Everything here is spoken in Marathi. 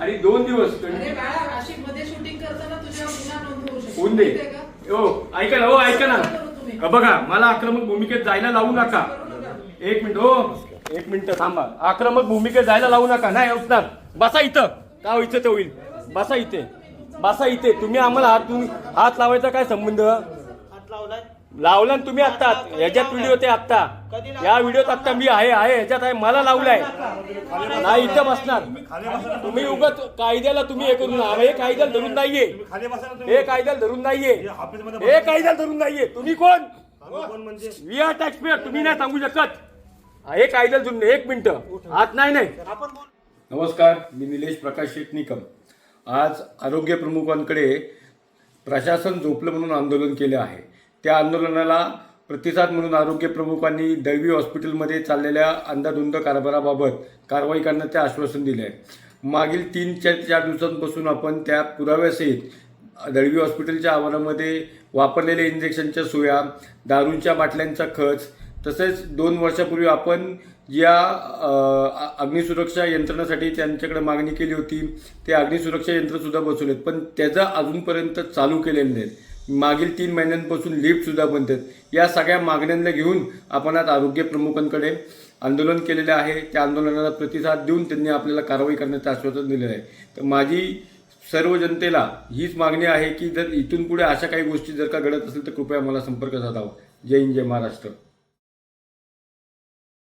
आणि 2 दिवस अरे बाळा, नाशिकमध्ये शूटिंग करताना तुझ्यावर गुन्हा नोंद होऊ शकतो. होऊन दे. माहितीये का? ऐका ना, ऐका ना. बघा, मला आक्रमक भूमिकेत जायला लावू नका. एक मिनिट थांबा. आक्रमक भूमिकेत जायला लावू नका. नाही उठणार. बसा इथं. का व्हायचं ते होईल. बसा इथे. तुम्ही आम्हाला हात लावायचा काय संबंध? लावला तुम्ही आत्ता. ह्याच्यात व्हिडिओ ते आत्ता. या व्हिडिओत आत्ता मी आहे ह्याच्यात आहे. मला लावलाय. नाही इथं बसणार. तुम्ही उगाच कायद्याला तुम्ही हे करून हे कायद्याला धरून नाहीये. हे कायद्याला धरून नाहीये. तुम्ही कोण? We are taxpayer. तुम्ही नाही सांगू शकत. हे कायद्याला धरून. 1 मिनिट. आत नाही. नमस्कार, मी निलेश प्रकाश शेठ निकम. आज आरोग्य प्रमुखांकडे प्रशासन झोपलं म्हणून आंदोलन केले आहे. त्या आंदोलनाला प्रतिसाद म्हणून आरोग्य प्रमुखांनी दळवी हॉस्पिटलमध्ये चाललेल्या अंधाधुंद कारभाराबाबत कारवाई करण्याचे आश्वासन दिले आहे. मागील 3-4 दिवसांपासून आपण त्या पुराव्यासहित दळवी हॉस्पिटलच्या आवारामध्ये वापरलेल्या इंजेक्शनच्या सुया, दारूंच्या बाटल्यांचा खच, तसेच 2 वर्षापूर्वी आपण ज्या अग्निसुरक्षा यंत्रणासाठी त्यांच्याकडे मागणी केली होती ते अग्निसुरक्षा यंत्रसुद्धा बसवलेत, पण त्याचं अजूनपर्यंत चालू केलेलं नाही. मागील 3 महिन्यांपासून लिफ्टसुद्धा बंद आहेत. या सगळ्या मागण्यांना घेऊन आपण आज आरोग्य प्रमुखांकडे आंदोलन केलेले आहे. त्या आंदोलनाला प्रतिसाद देऊन त्यांनी आपल्याला कारवाई करण्याचं आश्वासन दिलेलं आहे. तर माझी सर्व जनतेला हीच मागणी आहे की जर इथून पुढे अशा काही गोष्टी जर का घडत असेल तर कृपया मला संपर्क साधावा. जय हिंद, जय महाराष्ट्र.